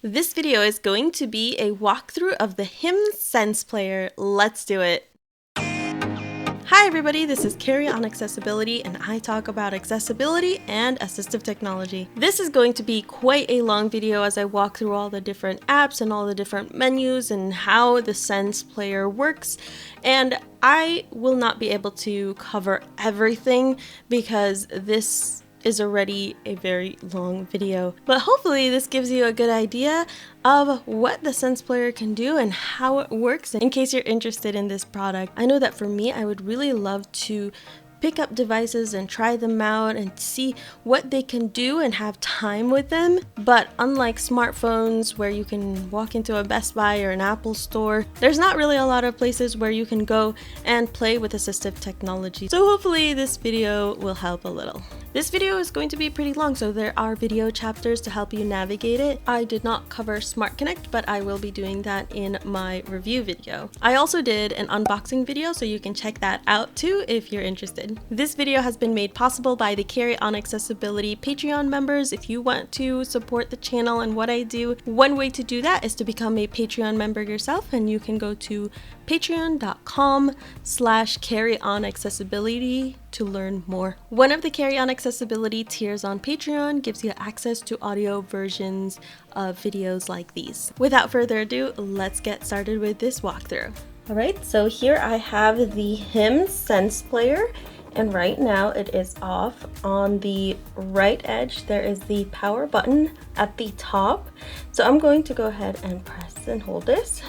This video is going to be a walkthrough of the HIMS SensePlayer. Let's do it! Hi everybody, this is Carrie on Accessibility, and I talk about accessibility and assistive technology. This is going to be quite a long video as I walk through all the different apps and all the different menus and how the SensePlayer works. And I will not be able to cover everything because this is already a very long video, but hopefully this gives you a good idea of what the SensePlayer can do and how it works in case you're interested in this product. I know that for me, I would really love to pick up devices and try them out and see what they can do and have time with them. But unlike smartphones where you can walk into a Best Buy or an Apple store, there's not really a lot of places where you can go and play with assistive technology. So hopefully this video will help a little. This video is going to be pretty long, so there are video chapters to help you navigate it. I did not cover Smart Connect, but I will be doing that in my review video. I also did an unboxing video, so you can check that out too if you're interested. This video has been made possible by the Carrie on Accessibility Patreon members. If you want to support the channel and what I do, one way to do that is to become a Patreon member yourself, and you can go to patreon.com/carryonaccessibility to learn more. One of the Carrie on Accessibility tiers on Patreon gives you access to audio versions of videos like these. Without further ado, let's get started with this walkthrough. Alright, so here I have the HIMS SensePlayer, and right now it is off. On the right edge there is the power button at the top. So I'm going to go ahead and press and hold this,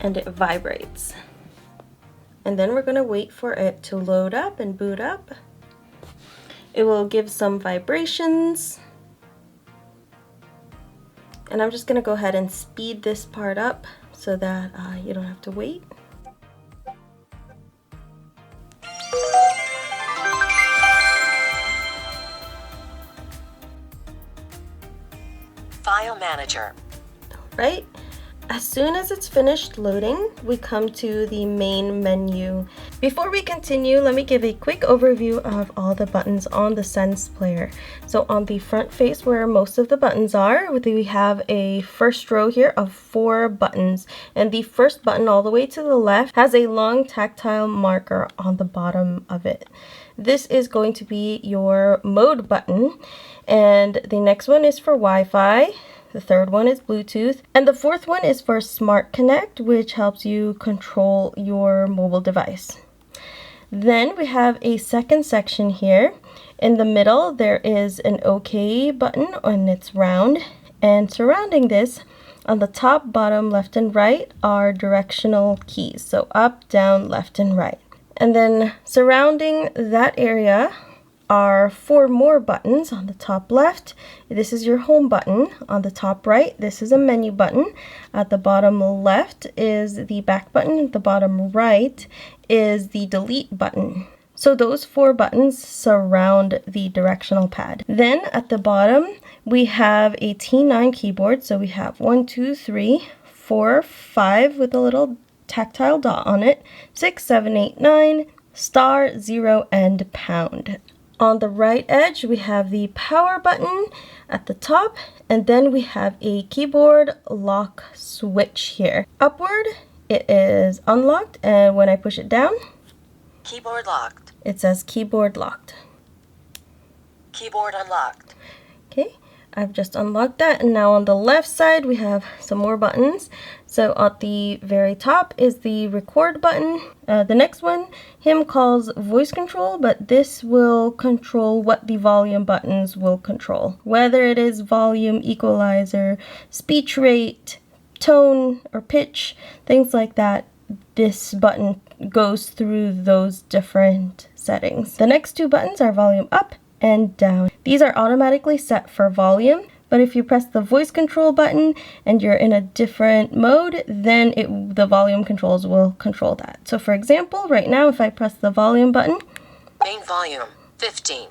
and it vibrates. And then we're going to wait for it to load up and boot up. It will give some vibrations. And I'm just going to go ahead and speed this part up so that you don't have to wait. File Manager. Right? As soon as it's finished loading, we come to the main menu. Before we continue, let me give a quick overview of all the buttons on the SensePlayer. So on the front face where most of the buttons are, we have a first row here of 4 buttons. And the first button all the way to the left has a long tactile marker on the bottom of it. This is going to be your mode button. And the next one is for Wi-Fi. The third one is Bluetooth, and the fourth one is for Smart Connect, which helps you control your mobile device. Then we have a second section here. In the middle there is an OK button, and it's round, and surrounding this on the top, bottom, left and right are directional keys, so up, down, left and right. And then surrounding that area are 4 more buttons. On the top left, this is your home button. On the top right, this is a menu button. At the bottom left is the back button. At the bottom right is the delete button. So those 4 buttons surround the directional pad. Then at the bottom, we have a T9 keyboard. So we have 1, 2, 3, 4, 5 with a little tactile dot on it, 6, 7, 8, 9, star, 0, and pound. On the right edge, we have the power button at the top, and then we have a keyboard lock switch here. Upward, it is unlocked, and when I push it down, Keyboard locked. it says keyboard locked. Keyboard unlocked. Okay, I've just unlocked that, and now on the left side, we have some more buttons. So at the very top is the record button. The next one, HIM calls voice control, but this will control what the volume buttons will control. Whether it is volume, equalizer, speech rate, tone or pitch, things like that, this button goes through those different settings. The next 2 buttons are volume up and down. These are automatically set for volume. But if you press the voice control button and you're in a different mode, then the volume controls will control that. So for example, right now if I press the volume button, Main volume 15.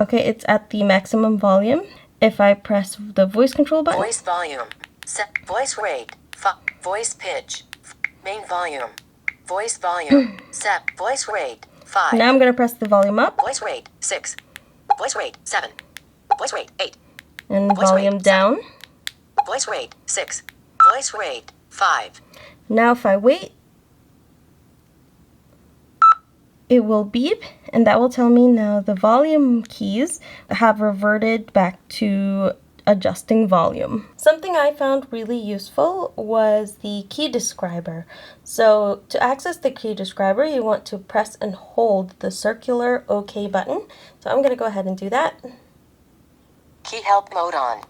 okay, it's at the maximum volume. If I press the voice control button, Voice volume. Set voice rate. Voice pitch. Main volume. Voice volume. Set voice rate 5. now I'm going to press the volume up. Voice rate 6. Voice rate 7. Voice rate 8. And Voice volume rate, down. 7. Voice rate 6. Voice rate 5. Now if I wait, it will beep, and that will tell me now the volume keys have reverted back to adjusting volume. Something I found really useful was the key describer. So to access the key describer, you want to press and hold the circular OK button. So I'm going to go ahead and do that. Key help mode on.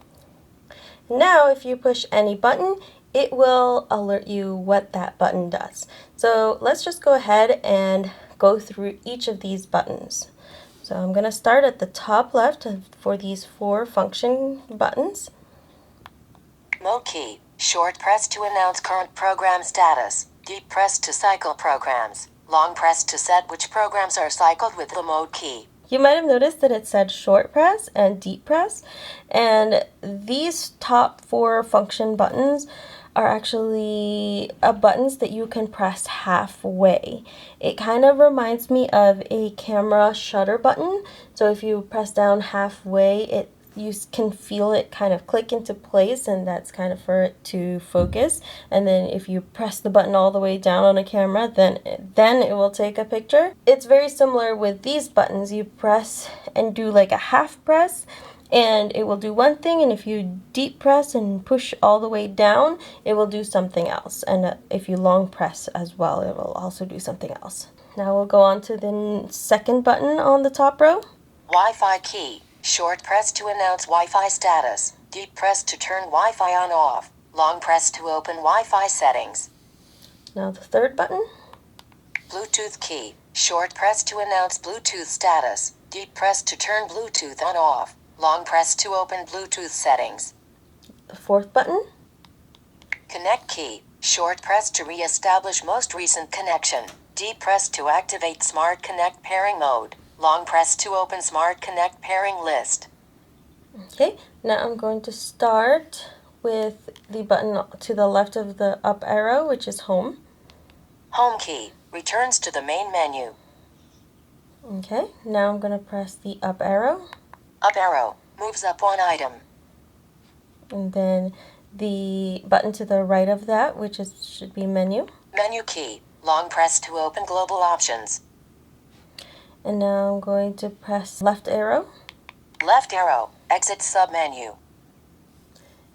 Now if you push any button, it will alert you what that button does. So let's just go ahead and go through each of these buttons. So I'm going to start at the top left for these 4 function buttons. Mode key. Short press to announce current program status. Deep press to cycle programs. Long press to set which programs are cycled with the mode key. You might have noticed that it said short press and deep press, and these top 4 function buttons are actually buttons that you can press halfway. It kind of reminds me of a camera shutter button. So if you press down halfway, you can feel it kind of click into place, and that's kind of for it to focus. And then if you press the button all the way down on a camera, then it will take a picture. It's very similar with these buttons. You press and do like a half press, and it will do one thing, and if you deep press and push all the way down, it will do something else. And if you long press as well, it will also do something else. Now we'll go on to the second button on the top row. Wi-Fi key. Short press to announce Wi-Fi status. Deep press to turn Wi-Fi on off. Long press to open Wi-Fi settings. Now the third button. Bluetooth key. Short press to announce Bluetooth status. Deep press to turn Bluetooth on off. Long press to open Bluetooth settings. The fourth button. Connect key. Short press to re-establish most recent connection. Deep press to activate Smart Connect pairing mode. Long press to open Smart Connect pairing list. Okay, now I'm going to start with the button to the left of the up arrow, which is home. Home key. Returns to the main menu. Okay, now I'm going to press the up arrow. Up arrow. Moves up one item. And then the button to the right of that, which should be menu. Menu key. Long press to open global options. And now I'm going to press left arrow. Left arrow. Exit submenu.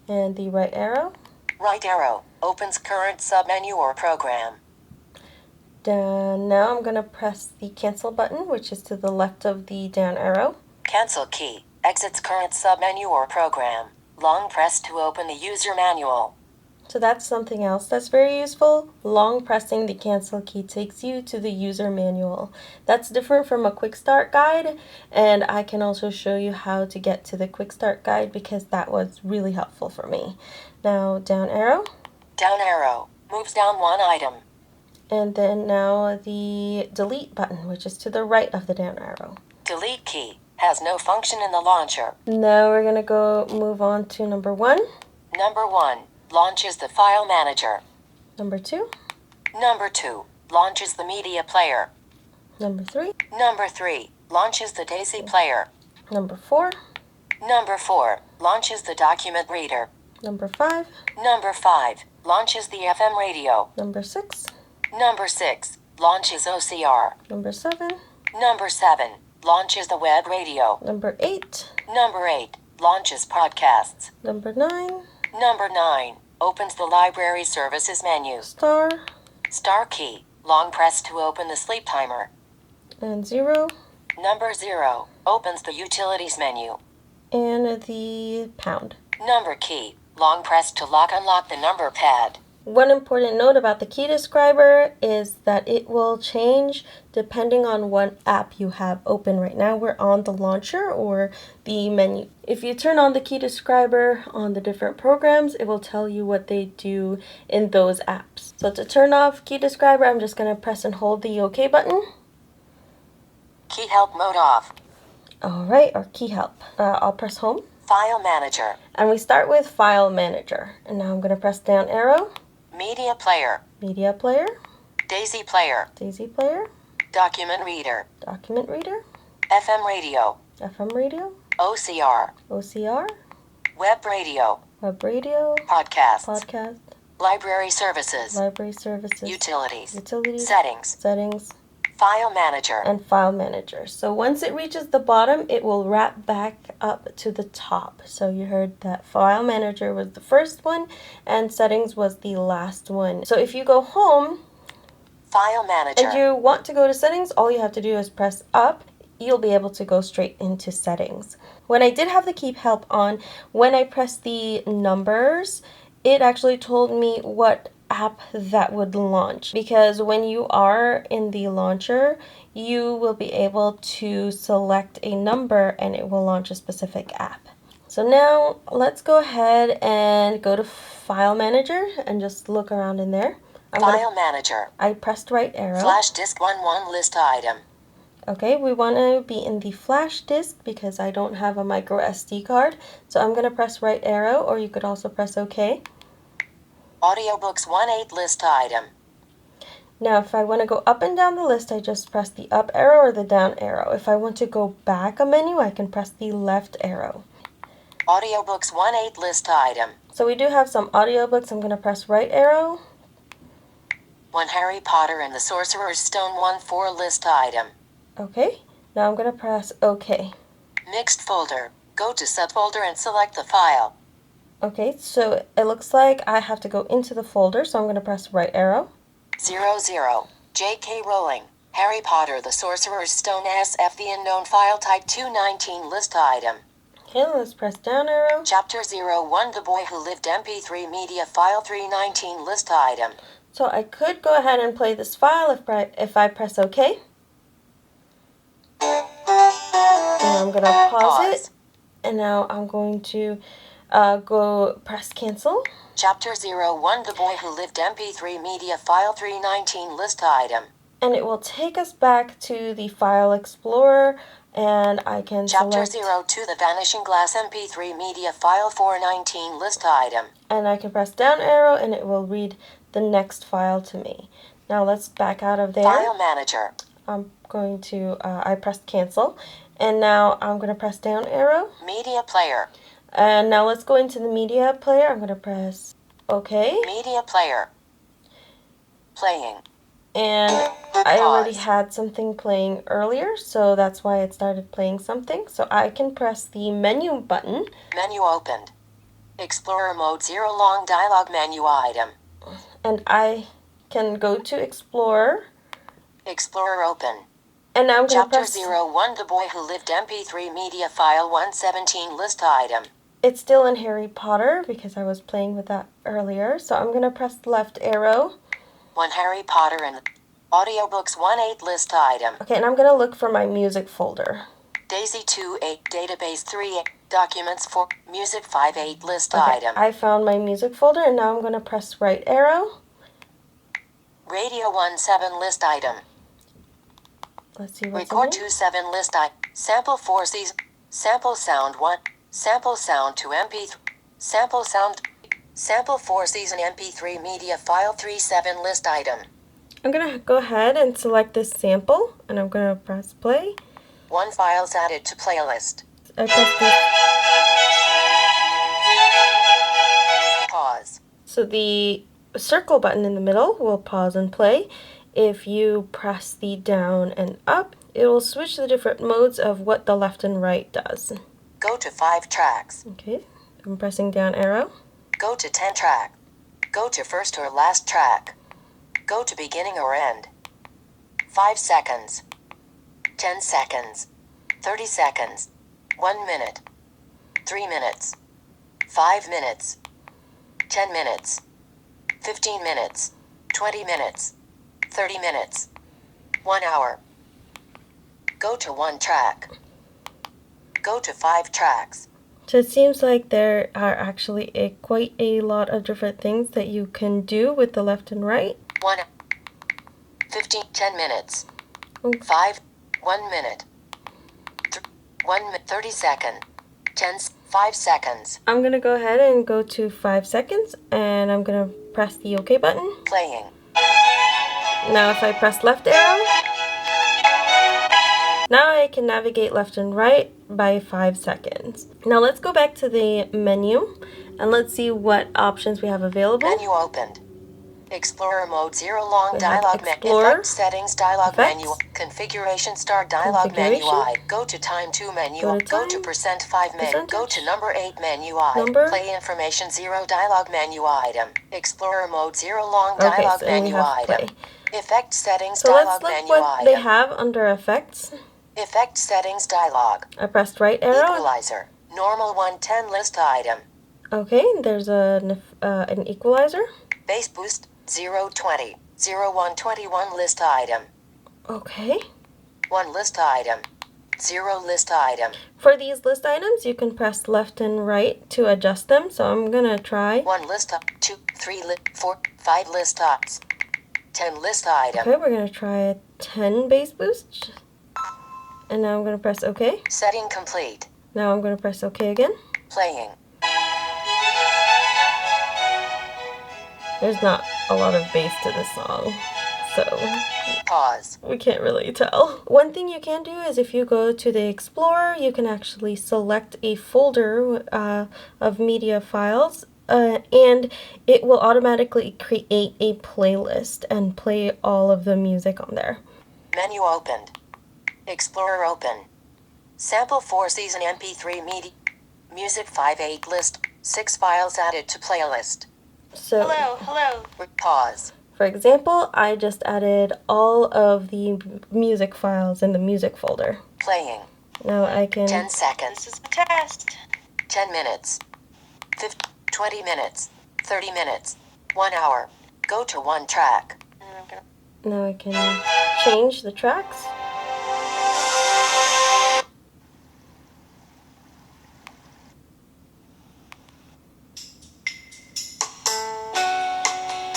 And the right arrow. Right arrow. Opens current submenu or program. Now I'm going to press the cancel button, which is to the left of the down arrow. Cancel key. Exits current submenu or program. Long press to open the user manual. So that's something else that's very useful. Long pressing the cancel key takes you to the user manual. That's different from a quick start guide, and I can also show you how to get to the quick start guide because that was really helpful for me. Now down arrow. Down arrow. Moves down one item. And then now the delete button, which is to the right of the down arrow. Delete key. Has no function in the launcher. Now we're going to move on to number 1. Number 1. Launches the file manager. Number 2. Number 2. Launches the media player. Number 3. Number 3. Launches the Daisy player. Number 4. Number 4. Launches the document reader. Number 5. Number 5. Launches the FM radio. Number 6. Number 6. Launches OCR. Number 7. Number 7. Launches the web radio. Number 8. Number 8. Launches podcasts. Number 9. Number 9. Opens the library services menu. Star. Star key. Long press to open the sleep timer. And 0. Number 0. Opens the utilities menu. And the pound. Number key. Long press to unlock the number pad. One important note about the key describer is that it will change depending on what app you have open. Right now we're on the launcher or the menu. If you turn on the key describer on the different programs, it will tell you what they do in those apps. So to turn off key describer, I'm just going to press and hold the OK button. Key help mode off. Alright, or key help. I'll press home. File manager. And we start with file manager. And now I'm going to press down arrow. Media player. Media player. Daisy player. Daisy player. Document reader. Document reader. FM radio. FM radio. OCR. OCR, Web Radio. Web Radio, Podcasts. Podcast, Library Services. Library Services, Utilities. Utilities, Settings. Settings, File Manager. and File Manager. So once it reaches the bottom, it will wrap back up to the top. So you heard that File Manager was the first one and Settings was the last one. So if you go home File Manager. and you want to go to Settings, all you have to do is press up. You'll be able to go straight into Settings. When I did have the Keep Help on, when I pressed the numbers, it actually told me what app that would launch, because when you are in the launcher, you will be able to select a number and it will launch a specific app. So now let's go ahead and go to File Manager and just look around in there. File Manager. I pressed right arrow. Flash disk 1 list item. Okay, we want to be in the flash disk because I don't have a micro SD card. So I'm going to press right arrow, or you could also press OK. Audiobooks 1 list item. Now if I want to go up and down the list, I just press the up arrow or the down arrow. If I want to go back a menu, I can press the left arrow. Audiobooks 1 list item. So we do have some audiobooks. I'm going to press right arrow. 1 Harry Potter and the Sorcerer's Stone 1 list item. Okay, now I'm going to press OK. Mixed folder. Go to subfolder and select the file. Okay, so it looks like I have to go into the folder, so I'm going to press right arrow. 00. J.K. Rowling. Harry Potter the Sorcerer's Stone SF the unknown file type 219 list item. Okay, let's press down arrow. Chapter 01 The Boy Who Lived MP3 Media file 319 list item. So I could go ahead and play this file if I press OK. And I'm going to pause it. And now I'm going to go press cancel. Chapter 01 The Boy Who Lived MP3 Media file 319 list item. And it will take us back to the File Explorer, and I can Chapter select... 02 The Vanishing Glass MP3 Media file 419 list item. And I can press down arrow and it will read the next file to me. Now let's back out of there. File Manager. I'm going to, I pressed cancel. And now I'm going to press down arrow. Media Player. And now let's go into the media player. I'm going to press OK. Media Player. Playing. And I already had something playing earlier, so that's why it started playing something. So I can press the menu button. Menu opened. Explorer mode 0 long dialog menu item. And I can go to Explorer. Explorer open. And now I'm going to Chapter press... 01 The Boy Who Lived MP3 Media file 117 list item. It's still in Harry Potter because I was playing with that earlier. So I'm going to press the left arrow. 1 Harry Potter and Audiobooks 1 list item. Okay, and I'm going to look for my music folder. Daisy 2 Database 3 Documents 4 Music 5 list Okay, item. I found my music folder and now I'm going to press right arrow. Radio 17 list item. Let's see what's Record in here. 27 list item. Sample 4 season. Sample sound 1. Sample sound to MP3. Sample sound. Sample 4 season MP3 media file 37 list item. I'm going to go ahead and select this sample and I'm going to press play. 1 files added to playlist. I press this. Pause. So the circle button in the middle will pause and play. If you press the down and up, it will switch the different modes of what the left and right does. Go to 5 tracks. Okay, I'm pressing down arrow. Go to 10 track. Go to first or last track. Go to beginning or end. 5 seconds. 10 seconds. 30 seconds. 1 minute. 3 minutes. 5 minutes. 10 minutes. 15 minutes. 20 minutes. 30 minutes. 1 hour. Go to 1 track. Go to 5 tracks. So it seems like there are actually quite a lot of different things that you can do with the left and right. 1 15 10 minutes. Ooh. 5 1 minute. 30 second. 10 5 seconds. I'm going to go ahead and go to 5 seconds and I'm going to press the OK button. Playing. Now if I press left arrow, now I can navigate left and right by 5 seconds. Now let's go back to the menu and let's see what options we have available. Menu opened. Explorer mode 0 long We have dialog Explorer, effect settings dialog effects, menu configuration start dialog menu I go to time 2 menu go to percent 5 menu go to number 8 menu I play information 0 dialog menu item Explorer mode 0 long dialog menu item effect settings dialog menu item. So let's look what they have under effects. Effect settings dialog. I pressed right arrow. Equalizer normal 110 list item. Okay, there's an equalizer. Bass boost 020 0121 list item. Okay. 1 list item. 0 list item. For these list items, you can press left and right to adjust them. So I'm gonna try 1 list 2 3 4 5 list items. 10 list item. Okay, we're gonna try a 10 bass boost. And now I'm gonna press OK. Setting complete. Now I'm gonna press OK again. Playing. There's not a lot of bass to this song, so pause. We can't really tell. One thing you can do is if you go to the Explorer, you can actually select a folder of media files, and it will automatically create a playlist and play all of the music on there. Menu opened. Explorer open. Sample 4 season MP3 media. Music 5.8 list. 6 files added to playlist. So, hello. Pause. For example, I just added all of the music files in the music folder. Playing. Now I can... 10 seconds. This is a test. 10 minutes. 20 minutes. 30 minutes. 1 hour. Go to 1 track. Now I can change the tracks.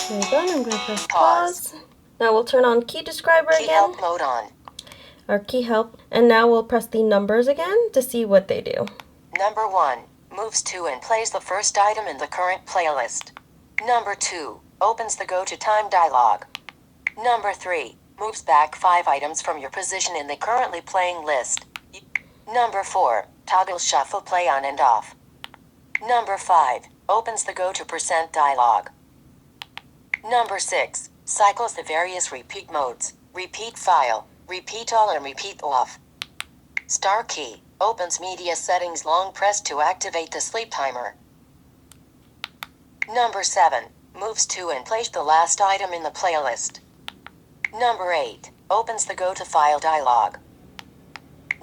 There we go, and I'm going to press pause. Now we'll turn on Key Describer again. Key Help mode on. Our Key Help. And now we'll press the numbers again to see what they do. Number 1 moves to and plays the first item in the current playlist. Number 2 opens the Go to Time dialog. Number 3 moves back 5 items from your position in the currently playing list. Number 4 toggles shuffle play on and off. Number 5 opens the Go to percent dialog. Number 6 cycles the various repeat modes, repeat file, repeat all and repeat off. Star key opens media settings long press to activate the sleep timer. Number 7 moves to and plays the last item in the playlist. Number 8 opens the Go to File dialog.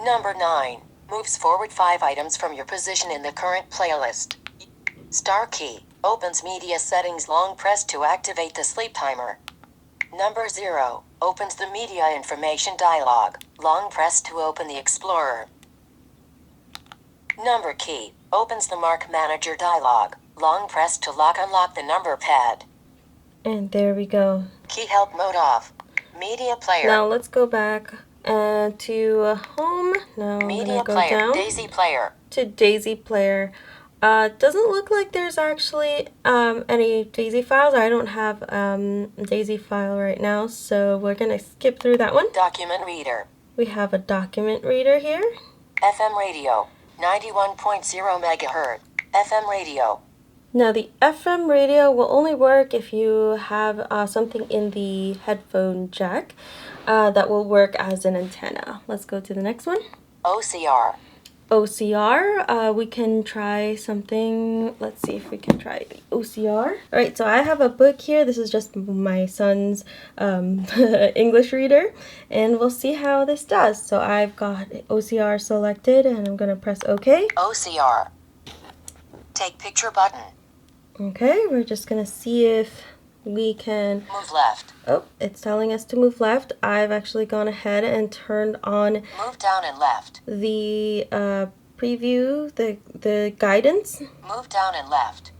Number 9 moves forward 5 items from your position in the current playlist. Star key opens media settings long press to activate the sleep timer. Number 0 opens the media information dialog, long press to open the Explorer. Number key opens the Mark Manager dialog, long press to unlock the number pad. And there we go. Key Help mode off. Media player. Now let's go back to home. Now I'm media gonna go player. down Daisy player. To Daisy Player. Doesn't look like there's actually any Daisy files. I don't have a Daisy file right now, so we're gonna skip through that one. Document reader. We have a document reader here. FM radio, 91.0 megahertz. FM radio. Now the FM radio will only work if you have something in the headphone jack that will work as an antenna. Let's go to the next one. OCR. OCR, we can try something. Let's see if we can try the OCR. All right, so I have a book here. This is just my son's English reader, and we'll see how this does. So I've got OCR selected, and I'm gonna press OK. OCR. Take picture button. Okay, we're just gonna see if we can move left. Oh, it's telling us to move left. I've actually gone ahead and turned on move down and left. The preview, the guidance. Move down and left.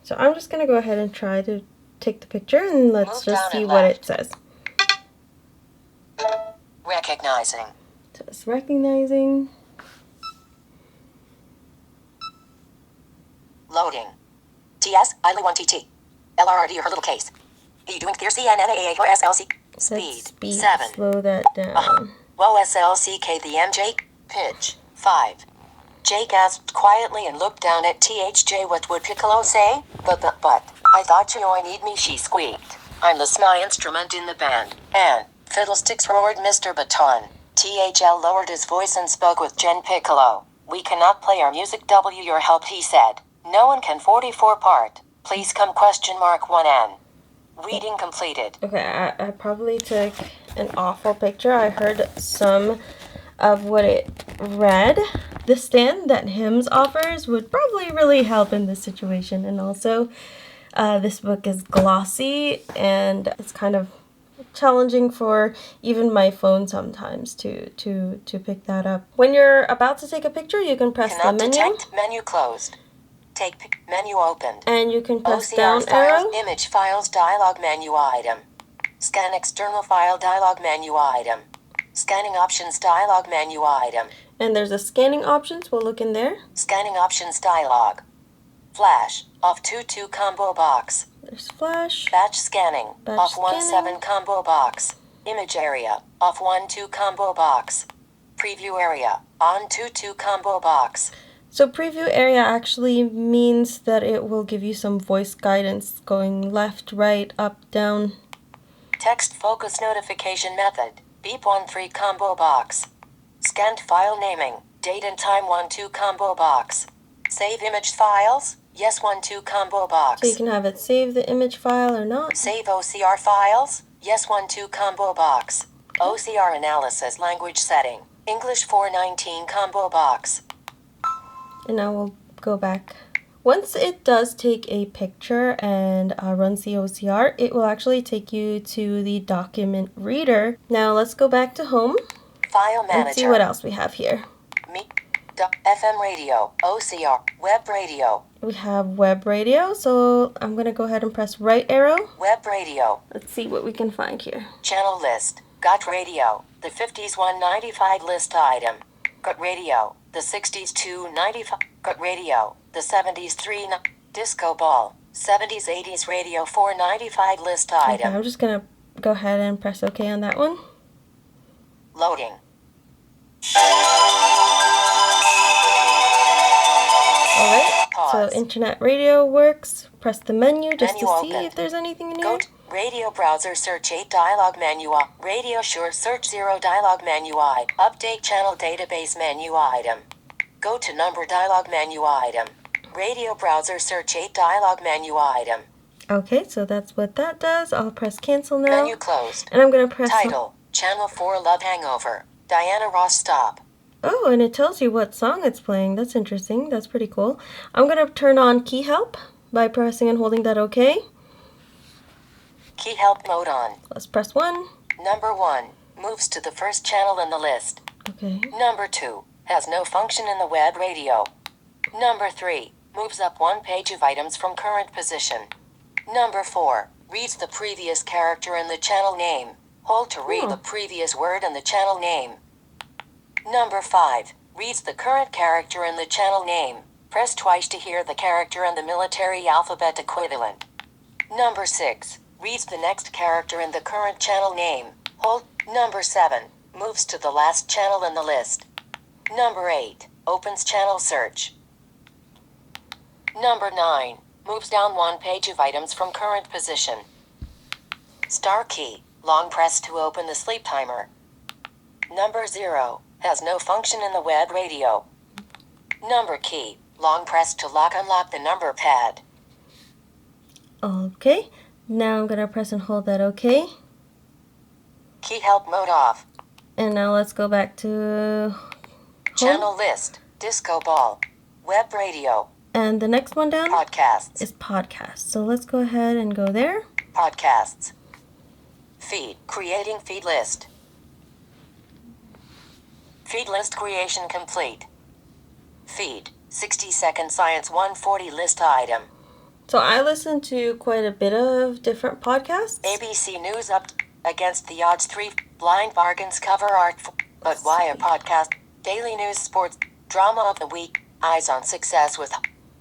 So I'm just gonna go ahead and try to take the picture, and let's just see what it says. Recognizing. So it's recognizing. Loading. TS, ILI1TT. LRRD, your little case. Are you doing clear CNNAA or SLC? Speed. 7. Slow that down. Whoa, SLCK, the MJ. Pitch 5. Jake asked quietly and looked down at THJ. What would Piccolo say? But, I thought you need me, she squeaked. I'm the my instrument in the band. And, fiddlesticks, roared Mr. Baton. THL lowered his voice and spoke with Jen Piccolo. We cannot play our music your help, he said. No one can 44 part. Please come ? 1N. Reading completed. Okay, I probably took an awful picture. I heard some of what it read. The stand that HIMS offers would probably really help in this situation. And also, this book is glossy and it's kind of challenging for even my phone sometimes to pick that up. When you're about to take a picture, you can press Cannot the menu. detect. Menu closed. Take menu opened. And you can press OCR down files, arrow. image files, dialog menu item. Scan external file, dialog menu item. Scanning options, dialog menu item. And there's a scanning options. We'll look in there. Scanning options dialog. Flash, off 2 combo box. There's flash. Batch scanning, Batch off scanning. 1 7 combo box. Image area, off 1 2 combo box. Preview area, on 2 combo box. So preview area actually means that it will give you some voice guidance going left, right, up, down. Text focus notification method, beep 1 3 combo box. Scanned file naming, date and time 1 2 combo box. Save image files, yes 1 2 combo box. So you can have it save the image file or not. Save OCR files, yes 1 2 combo box. OCR analysis language setting, English 419 combo box. And now we'll go back. Once it does take a picture and runs the OCR, it will actually take you to the document reader. Now let's go back to home File manager. and see what else we have here. FM radio, OCR, web radio. We have web radio, so I'm going to go ahead and press right arrow. Web radio. Let's see what we can find here. Channel list, got radio, the 50s 195 list item. Got radio, the 60s 295. Got radio, the 70s 3. Disco ball, 70s 80s radio 495 list Okay, item. I'm just going to go ahead and press OK on that one. Loading. Alright, so Pause. internet radio works. Press the menu just Menu to see opened. if there's anything in Go here. to radio browser search 8 dialog menu. Radio sure search 0 dialog menu. Update channel database menu item. Go to number dialog menu item. Radio browser search 8 dialog menu item. Okay, so that's what that does. I'll press cancel now. Menu closed. And I'm going to press... Title, Channel 4 Love Hangover. Diana Ross stop. Oh, and it tells you what song it's playing. That's interesting. That's pretty cool. I'm going to turn on key help by pressing and holding that OK. Key help mode on. Let's press 1. Number 1, moves to the first channel in the list. Okay. Number 2, has no function in the web radio. Number 3, moves up one page of items from current position. Number 4, reads the previous character in the channel name. Hold to read the previous word in the channel name. Number 5, reads the current character in the channel name. Press twice to hear the character in the military alphabet equivalent. Number 6, reads the next character in the current channel name. Hold. Number 7, moves to the last channel in the list. Number 8, opens channel search. Number 9, moves down one page of items from current position. Star key, long press to open the sleep timer. Number 0, has no function in the web radio. Number key, long press to unlock the number pad. Okay. Now I'm going to press and hold that OK. Key help mode off. And now let's go back to home. Channel list, disco ball, web radio, And the next one down podcasts, is podcast. So let's go ahead and go there. podcasts. Feed, creating feed list. Feed list creation complete. Feed, 60-second science 140 list item. So I listen to quite a bit of different podcasts. ABC News up against the odds 3 blind bargains cover art. But why a podcast? Daily news sports drama of the week. Eyes on success with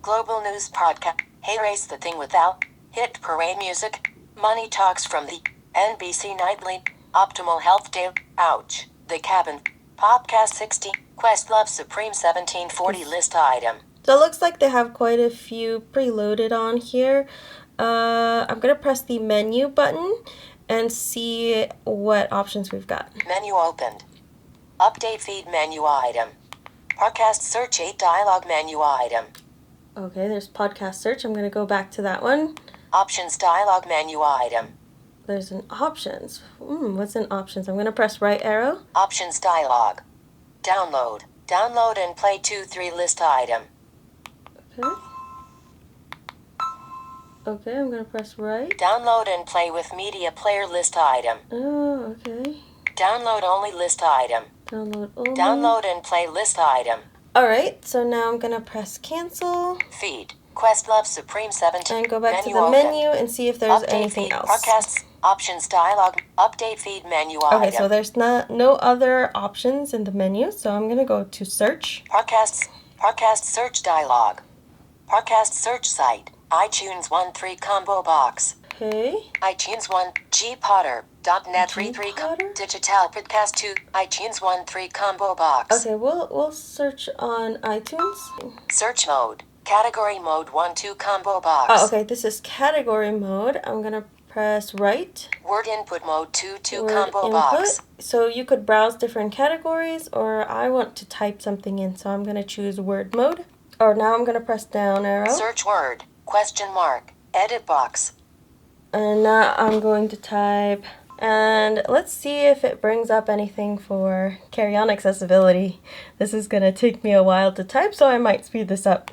global news podcast. Hey race the thing without hit parade music. Money talks from the NBC nightly. Optimal health day. Ouch. The cabin. Podcast 60. Questlove Supreme 1740 list item. So it looks like they have quite a few preloaded on here. I'm going to press the menu button and see what options we've got. Menu opened. Update feed menu item. Podcast search 8 dialog menu item. Okay, there's podcast search. I'm going to go back to that one. Options dialog menu item. There's an options. What's in options? I'm going to press right arrow. Options dialog. Download. Download and play 2-3 list item. Okay. Okay, I'm going to press right. Download and play with media player list item. Oh, okay. Download only list item. Download only. Download and play list item. Alright, so now I'm going to press cancel. Feed. Questlove Supreme 17. And go back to the open. menu and see if there's Update anything feed. else. Podcasts. Options dialog. Update feed menu item. Okay, so there's no other options in the menu, so I'm going to go to search. Podcasts. Podcast search dialog. Podcast search site. iTunes 1.3 combo box. Okay. iTunes 1. G Potter. .net G 3.3 Potter? Digital Podcast 2. iTunes 1.3 combo box. Okay, we'll search on iTunes. Search mode. Category mode 1-2 combo box. Oh, okay, this is category mode. I'm going to press right. Word input mode 2-2 Word combo input. box. So you could browse different categories, or I want to type something in, so I'm going to choose word mode. Or now I'm going to press down arrow. Search word. Question mark. Edit box. And now I'm going to type, and let's see if it brings up anything for Carrie on accessibility. This is going to take me a while to type, so I might speed this up.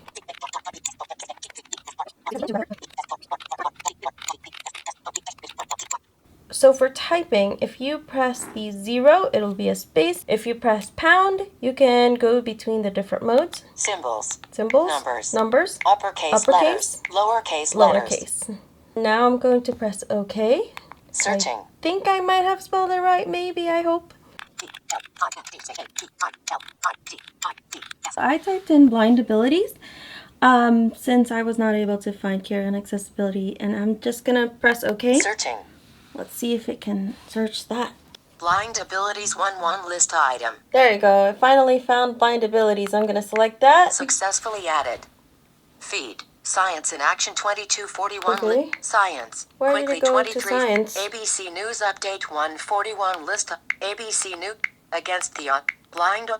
So for typing, if you press the 0, it'll be a space. If you press pound, you can go between the different modes. Symbols. Symbols. Numbers. Uppercase letters. Lowercase letters. Lowercase. Now I'm going to press OK. Searching. I think I might have spelled it right, maybe, I hope. I typed in blind abilities since I was not able to find Carrie on accessibility, and I'm just going to press OK. Searching. Let's see if it can search that. Blind abilities 1-1 list item. There you go. I finally found blind abilities. I'm going to select that. Successfully added. Feed. Science in Action 2241. Okay. Science. Where did Quickly it go 23. to science? ABC News Update 141 list. ABC News. Against the blind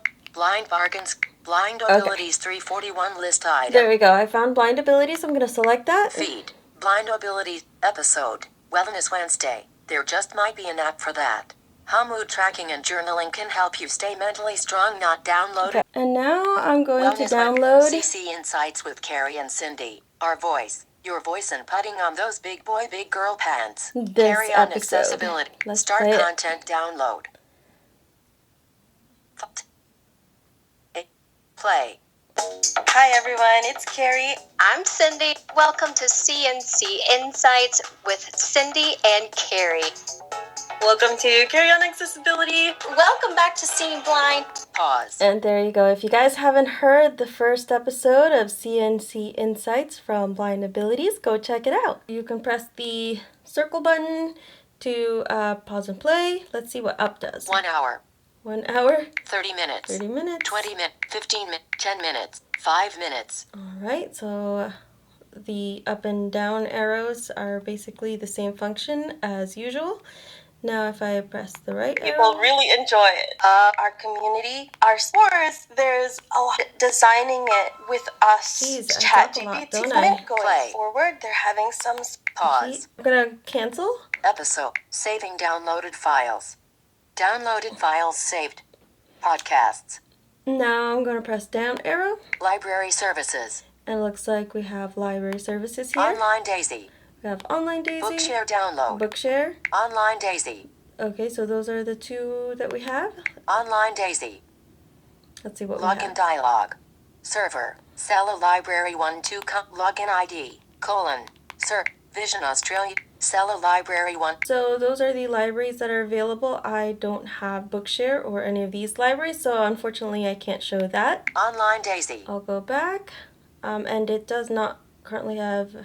bargains. Blind abilities 341 list item. There we go. I found blind abilities. I'm going to select that. Feed. Blind abilities. Episode. Wellness Wednesday. There just might be an app for that. How mood tracking and journaling can help you stay mentally strong, not download. Okay. And now I'm going to Wellness download. CC Insights with Carrie and Cindy. Our voice. Your voice and putting on those big boy, big girl pants. This Carrie on episode. accessibility. Let's Start play it. content download. Play. Hi everyone, it's Carrie. I'm Cindy. Welcome to CNC Insights with Cindy and Carrie. Welcome to Carrie on Accessibility. Welcome back to Seeing Blind. Pause. And there you go. If you guys haven't heard the first episode of CNC Insights from Blind Abilities, go check it out. You can press the circle button to pause and play. Let's see what up does. 1 hour. 1 hour. 30 minutes. 30 minutes. 20 minutes. 15 minutes. 10 minutes. 5 minutes. Alright, so the up and down arrows are basically the same function as usual. Now if I press the right arrow. People really enjoy it. Our community, our sports, there's a lot designing it with us. Jeez, I talk a lot, don't I? Going Play. forward, they're having some Pause. I'm gonna cancel. Episode. Saving downloaded files. Downloaded files saved. Podcasts. Now I'm gonna press down arrow. Library services. And it looks like we have library services here. Online Daisy. We have Online Daisy. Bookshare download. Bookshare. Online Daisy. Okay, so those are the two that we have. Online Daisy. Let's see what we Login have. dialog. Server. Sella Library 1-2 login ID. Vision Australia. Sella Library 1. So those are the libraries that are available. I don't have Bookshare or any of these libraries, so unfortunately I can't show that. Online Daisy. I'll go back, and it does not currently have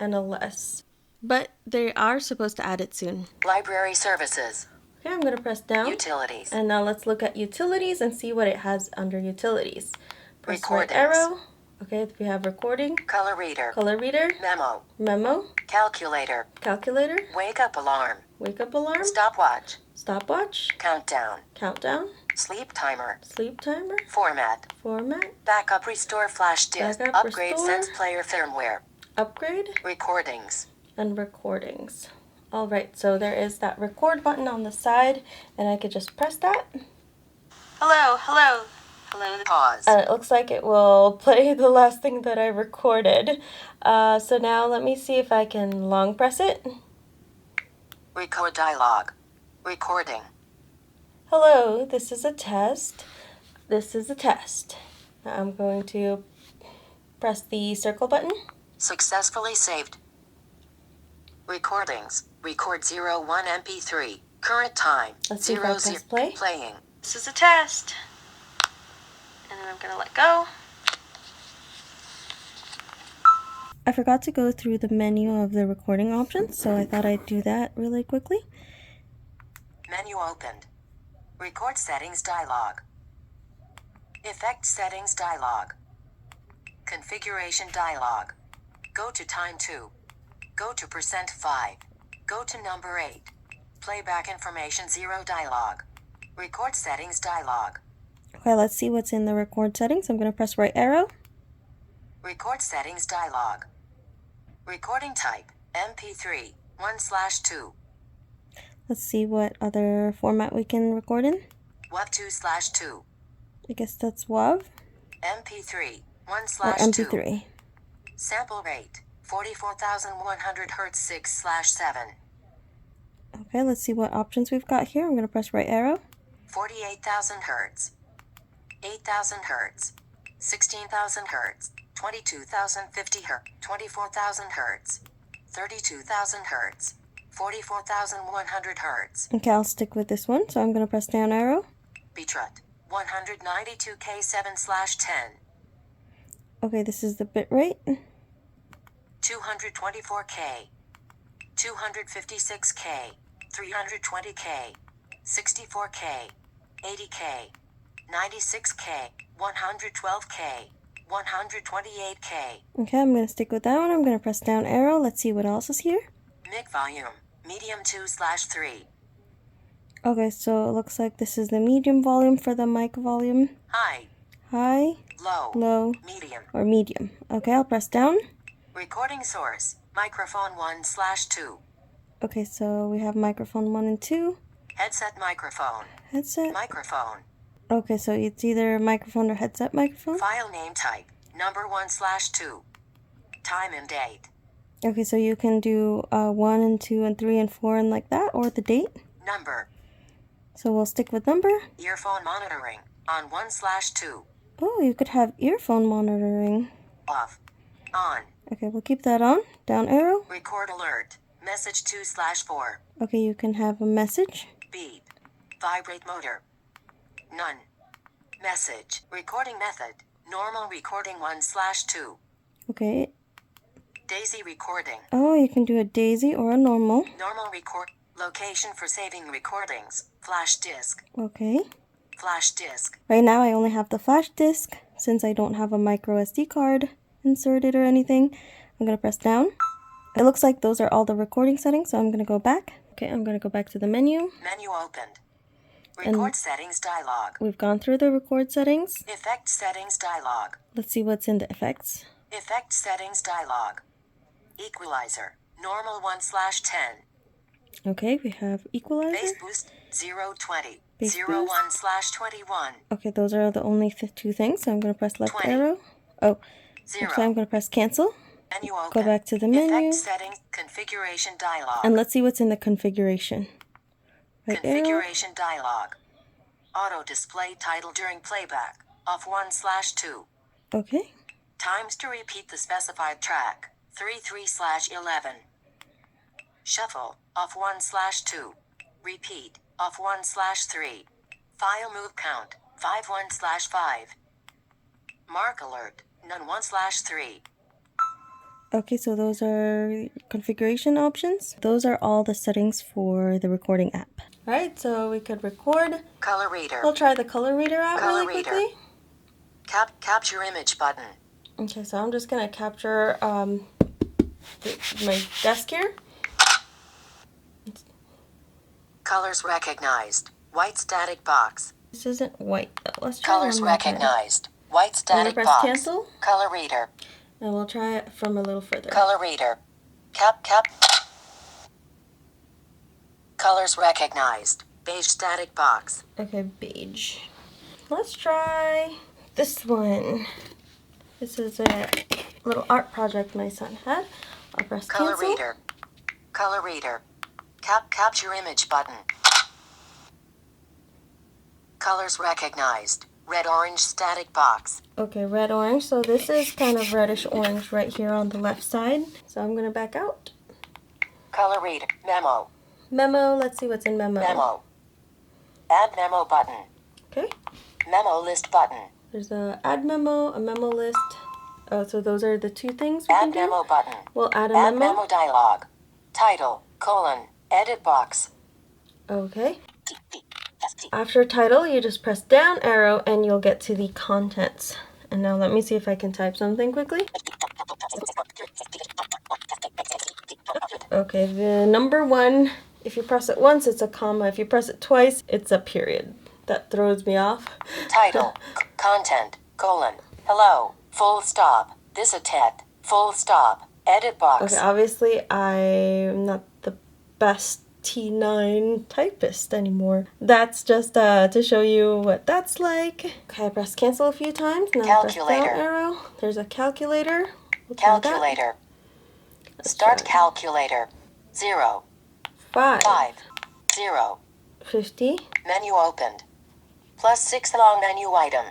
NLS. But they are supposed to add it soon. Library services. Okay, I'm going to press down. Utilities. And now let's look at utilities and see what it has under utilities. Press right Recordings. arrow. Okay, we have recording. Color reader. Color reader. Memo. Memo. Calculator. Calculator. Wake up alarm. Wake up alarm. Stopwatch. Stopwatch. Countdown. Countdown. Sleep timer. Sleep timer. Format. Format. Backup restore flash disk. Backup Upgrade restore. SensePlayer firmware. Upgrade. Recordings. And recordings. Alright, so there is that record button on the side, and I could just press that. Hello, hello, hello. Pause. And it looks like it will play the last thing that I recorded. So now let me see if I can long press it. Record dialog. Recording. Hello, this is a test. This is a test. Now I'm going to press the circle button. Successfully saved. Recordings. Record 01 MP3. Current time. Let's see if I 00 press play. Playing. This is a test. And then I'm going to let go. I forgot to go through the menu of the recording options, so I thought I'd do that really quickly. Menu opened. Record settings dialog. Effect settings dialog. Configuration dialog. Go to time 2. Go to %5. Go to number 8. Playback information 0 dialog. Record settings dialog. Okay, let's see what's in the record settings. I'm going to press right arrow. Record settings dialog. Recording type MP3 1/2. Let's see what other format we can record in. WAV 2/2. I guess that's WAV MP3 or 1/2. MP3. Sample rate 44,100 Hz 6/7. Okay, let's see what options we've got here. I'm going to press right arrow. 48,000 Hz. 8,000 Hz. 16,000 Hz. 22,050 Hz. 24,000 Hz. 32,000 Hz. 44,100 Hz. Okay, I'll stick with this one. So I'm going to press down arrow. Bitrate 192K7/10. Okay, this is the bit rate. 224K. 256K. 320K. 64K. 80K. 96K. 112K. 128K. Okay, I'm going to stick with that one. I'm going to press down arrow. Let's see what else is here. Mic volume. Medium 2/3. Okay, so it looks like this is the medium volume for the mic volume. High. High, Low. low, Medium. or medium. Okay, I'll press down. Recording source. Microphone 1/2. Okay, so we have microphone 1 and 2. Headset microphone. Headset. Microphone. Okay, so it's either microphone or headset microphone. File name type. Number 1/2. Time and date. Okay, so you can do 1 and 2 and 3 and 4 and like that, or the date. Number. So we'll stick with number. Earphone monitoring. On 1/2. Oh, you could have earphone monitoring. Off. On. Okay, we'll keep that on. Down arrow. Record alert. Message 2/4. Okay, you can have a message. Beep. Vibrate motor. None. Message. Recording method. Normal recording 1/2. Okay. Daisy recording. Oh, you can do a daisy or a normal. Normal record. Location for saving recordings. Flash disk. Okay. Flash disk. Right now I only have the flash disk since I don't have a micro SD card inserted or anything. I'm going to press down. It looks like those are all the recording settings, so I'm going to go back. Okay, I'm going to go back to the menu. Menu opened. Record settings dialog. We've gone through the record settings. Effect settings dialog. Let's see what's in the effects. Effect settings dialog. Equalizer. Normal 1/10. Okay, we have equalizer. Bass boost 020. Bass 01/21. Okay, those are the only two things, so I'm going to press left 20. arrow. Oh, 0. so I'm going to press cancel. Menu open. Go back to the menu. Effect settings. Configuration dialog. And let's see what's in the configuration. Right arrow. Configuration dialog. Auto display title during playback. Off 1/2. Okay. Times to repeat the specified track. 3/3/11. Shuffle. Off 1/2. Repeat. Off 1/3. File move count. 5/1/5. Mark alert. None 1/3. Okay, so those are configuration options. Those are all the settings for the recording app. Alright, so we could record. Color reader. We'll try the color reader out Color really reader. quickly. Capture image button. Okay, so I'm just going to capture my desk here. Colors recognized. White static box. This isn't white though. Let's try Colors one more time. recognized. White I'm gonna static press box. cancel, Color reader. and we'll try it from a little further. Color reader. Cap. Colors recognized. Beige static box. Okay, beige. Let's try this one. This is a little art project my son had. I'll press Color cancel. reader. Color reader. Capture image button. Colors recognized. Red orange static box. Okay, red orange. So this is kind of reddish orange right here on the left side. So I'm gonna back out. Color reader. Memo. Memo. Let's see what's in memo. Memo. Add memo button. Okay. Memo list button. There's a add memo, a memo list. Oh, so those are the two things we Add can do. memo button. We'll add a Add memo. memo dialog. Title, edit box. Okay. After title, you just press down arrow and you'll get to the contents. And now let me see if I can type something quickly. Okay, the number 1, if you press it once, it's a comma. If you press it twice, it's a period. That throws me off. Title, content, hello, full stop, this a tet, full stop, edit box. Okay, obviously I'm not the best T9 typist anymore. That's just to show you what that's like. Okay, I press cancel a few times. Now press down arrow. There's a calculator. We'll try that. Calculator. Let's Start try. calculator. 0, 5, 0. 50. Menu opened. +6 long menu item.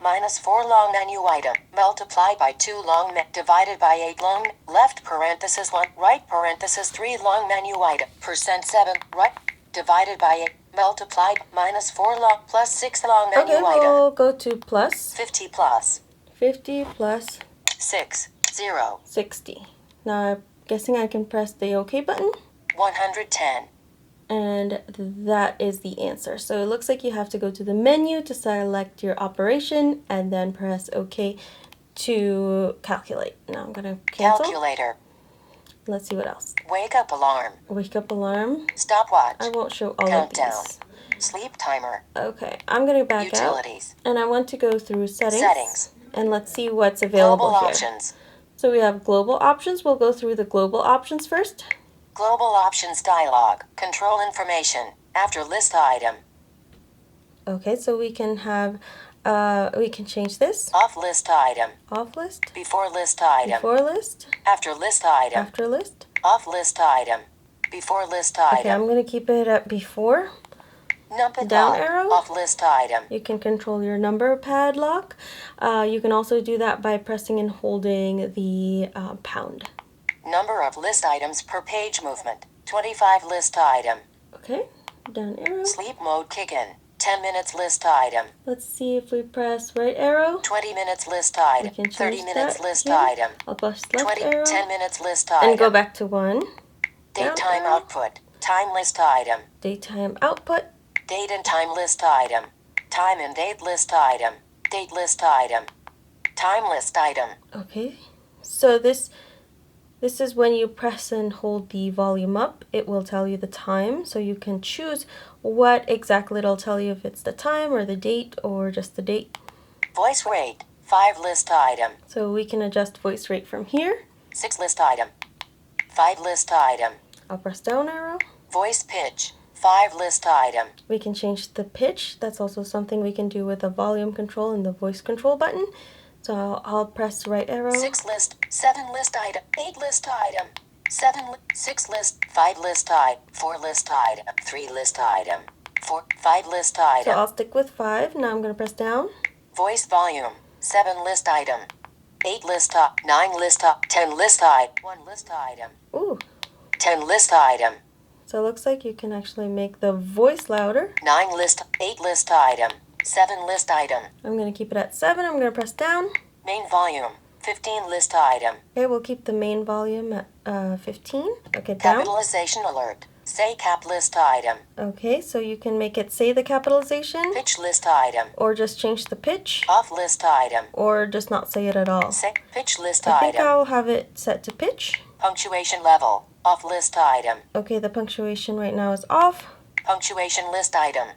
-4 long menu item. Multiply by 2 long divided by 8 long. Left parenthesis 1. Right parenthesis 3 long menu item. %7. Right. Divided by 8. Multiplied. -4 long. +6 long menu Okay, item. we'll go to plus. 50 plus. 50 plus 6, 0. 60. Now I'm guessing I can press the OK button. 110. And that is the answer. So it looks like you have to go to the menu to select your operation and then press OK to calculate. Now I'm going to cancel. Calculator. Let's see what else. Wake up alarm. Wake up alarm. Stopwatch. I won't show all Countdown. of these. Sleep timer. Okay, I'm going to back Utilities. out. And I want to go through settings. Settings. And let's see what's available Global here. options. So we have global options. We'll go through the global options first. Global options dialog. Control information. After list item. Okay, so we can have, we can change this. Off list item. Off list. Before list item. Before list. After list item. After list. Off list item. Before list Okay, I'm item. going to keep it at before. Numpad down lock. arrow. Off list item. You can control your number pad lock. You can also do that by pressing and holding the pound. Number of list items per page movement. 25 list item. Okay, down arrow. Sleep mode kick in. 10 minutes list item. Let's see if we press right arrow. 20 minutes list We item. can 30 change minutes that list here. item. I'll press left 10 arrow minutes list and go item. back to 1. Down Daytime arrow. output. Time list item. Daytime output. Date and time list item. Time and date list item. Date list item. Time list item. Okay, so this is when you press and hold the volume up, it will tell you the time. So you can choose what exactly it'll tell you, if it's the time or the date or just the date. Voice rate. 5 list item. So we can adjust voice rate from here. 6 list item. 5 list item. I'll press down arrow. Voice pitch. 5 list item. We can change the pitch. That's also something we can do with the volume control and the voice control button. So I'll press right arrow. 6 list. 7 list item. 8 list item. 6 list. 5 list item. 4 list item. 3 list item. 5 list So item. I'll stick with 5. Now I'm going to press down. Voice volume. 7 list item. 8 list up. 9 list up. 10 list item. 1 list item. Ooh. 10 list item. So it looks like you can actually make the voice louder. 9 list. 8 list item. 7 list item. I'm going to keep it at 7. I'm going to press down. Main volume. 15 list item. Okay, we'll keep the main volume at 15. Okay, down. Capitalization alert. Say cap list item. Okay, so you can make it say the capitalization. Pitch list item. Or just change the pitch. Off list item. Or just not say it at all. Say pitch list I think item. I'll have it set to pitch. Punctuation level. Off list item. Okay, the punctuation right now is off. Punctuation list item.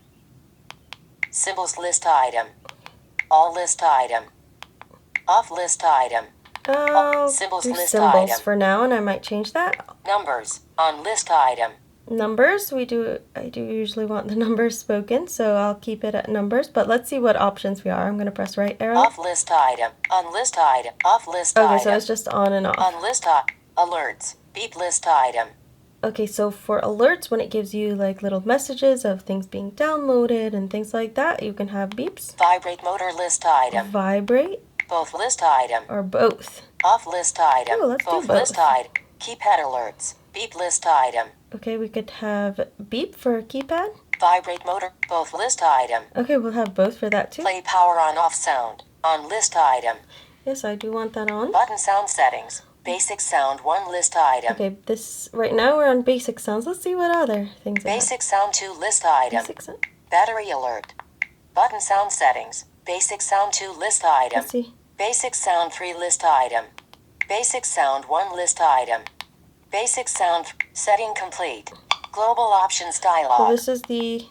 Symbols list item. All list item. Off list item. Symbols Do list symbols item. for now, and I might change that. Numbers on list item. Numbers, I do usually want the numbers spoken, so I'll keep it at numbers, but let's see what options we are. I'm going to press right arrow. Off list item. On list item. Off list item. Okay, so it's just on and off. On list alerts. Beep list item. Okay, so for alerts, when it gives you like little messages of things being downloaded and things like that, you can have beeps. Vibrate motor list item. Vibrate. Both list item. Or both. Off list item. Oh, let's do both both. list item. Keypad alerts. Beep list item. Okay, we could have beep for keypad. Vibrate motor. Both list item. Okay, we'll have both for that too. Play power on off sound. On list item. Yes, I do want that on. Button sound settings. Basic sound 1 list item. Okay, right now we're on basic sounds. Let's see what other things I have. Basic sound 2 list item. Basic sound. Battery alert. Button sound settings. Basic sound 2 list item. Let's see. Basic sound 3 list item. Basic sound 1 list item. Basic sound setting complete. Global options dialog. So this is the...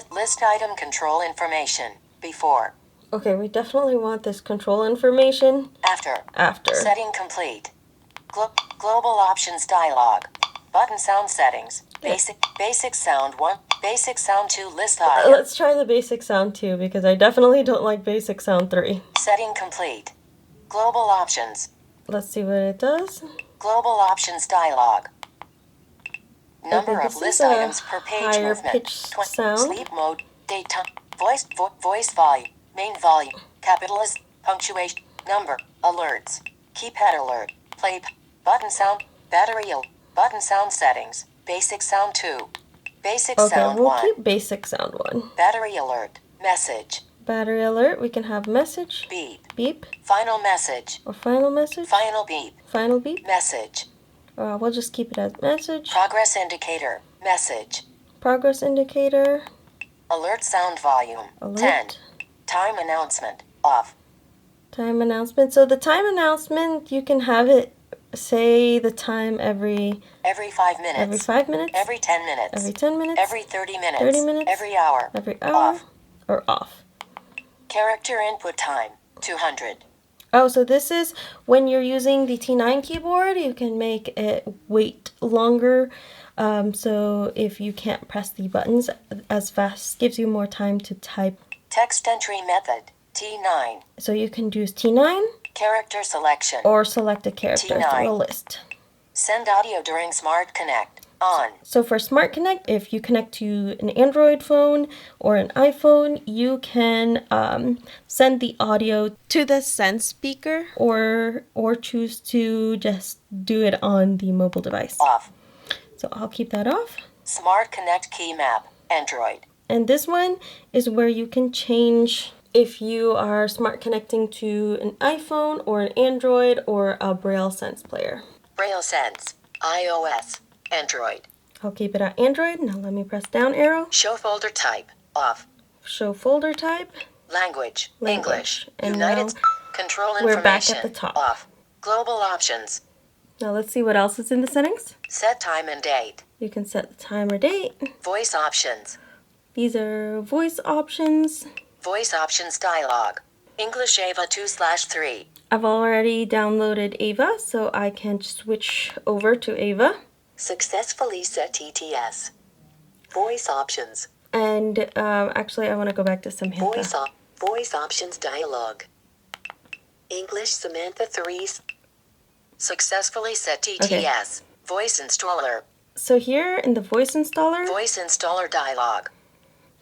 List item control information. Before. Okay, we definitely want this control information. After. Setting complete. Global options dialog. Button sound settings. Basic sound 1. Basic sound 2 list item. Let's try the basic sound 2 because I definitely don't like basic sound 3. Setting complete. Global options. Let's see what it does. Global options dialog. Number Okay, of list items per page higher movement. pitched sound. Sleep mode. Daytime. Voice volume. Main volume. Capitalist. Punctuation. Number. Alerts. Keypad alert. Play. Button sound. Button sound settings. Basic sound 2. Basic sound we'll 1. keep basic sound 1. Battery alert. Message. Battery alert, we can have message. Beep. Beep. Final message. Or final message. Final beep. Final beep. Message. We'll just keep it as message. Progress indicator. Message. Progress indicator. Alert sound volume. Alert. 10. Time announcement. Off. Time announcement. So the time announcement, you can have it say the time every 5 minutes. Every 5 minutes. Every 10 minutes. Every 10 minutes. Every 30 minutes. 30 minutes. Every hour. Every hour. Off. Or off. Character input time. 200. Oh, so this is when you're using the T9 keyboard, you can make it wait longer. So if you can't press the buttons as fast, gives you more time to type. Text entry method. T9. So you can use T9 Character selection. or select a character T9. from a list. Send audio during Smart Connect. On. So for Smart Connect, if you connect to an Android phone or an iPhone, you can send the audio to the Sense speaker or choose to just do it on the mobile device. Off. So I'll keep that off. Smart Connect key map. Android. And this one is where you can change if you are smart connecting to an iPhone or an Android or a Braille Sense player. Braille Sense. iOS. Android. I'll keep it at Android. Now let me press down arrow. Show folder type. Off. Show folder type. Language. Language. English. And United. now Control we're information. back at the top. Off. Global options. Now let's see what else is in the settings. Set time and date. You can set the time or date. Voice options. These are voice options. Voice options dialog. English Ava 2/3. I've already downloaded Ava, so I can switch over to Ava. Successfully set TTS. Voice options. And actually, I want to go back to Samantha. Voice options dialog. English Samantha 3. Successfully set TTS. Voice installer. So here in the voice installer, Voice installer dialog.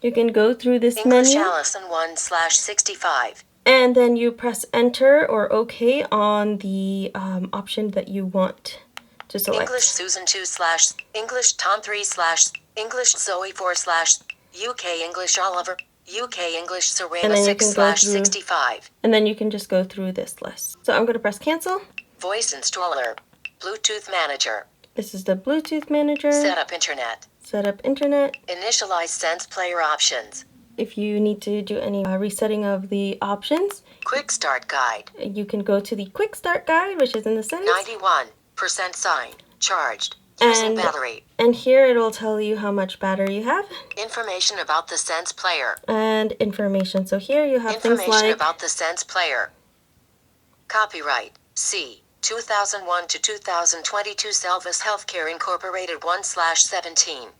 you can go through this English menu. Allison 1/65. And then you press enter or OK on the option that you want to select. English Susan 2/ English Tom 3/ English Zoe 4/ UK English Oliver UK English Serena And then you can go 6/65. And then you can just go through this list. So I'm going to press cancel. Voice installer. Bluetooth manager. This is the Bluetooth manager. Setup internet. set up internet. Initialize SensePlayer options. If you need to do any resetting of the options, Quick Start Guide. you can go to the Quick Start Guide, which is in the Sense. 91% sign. Charged. Using battery. And here it will tell you how much battery you have. Information about the SensePlayer. And information. So here you have things like... Information about the SensePlayer. Copyright. C. 2001 to 2022 Selvus Healthcare Incorporated 1/17.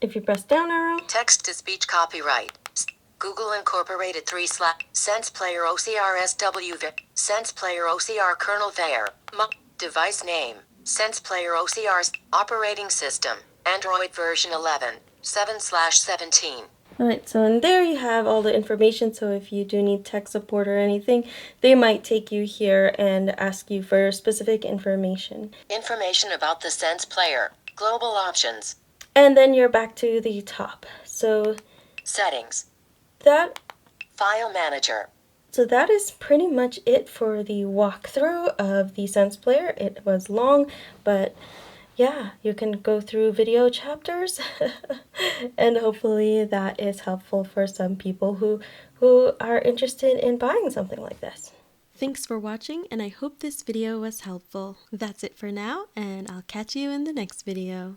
If you press down arrow. Text-to-speech copyright. Google Incorporated 3/ SensePlayer OCR SW SensePlayer OCR kernel var. Device name. SensePlayer OCR's operating system. Android version 11. 7/17. Alright, so in there you have all the information, so if you do need tech support or anything, they might take you here and ask you for specific information. Information about the SensePlayer. Global options. And then you're back to the top. So Settings. that File Manager. So that is pretty much it for the walkthrough of the SensePlayer. It was long, but yeah, you can go through video chapters and hopefully that is helpful for some people who are interested in buying something like this. Thanks for watching, and I hope this video was helpful. That's it for now, and I'll catch you in the next video.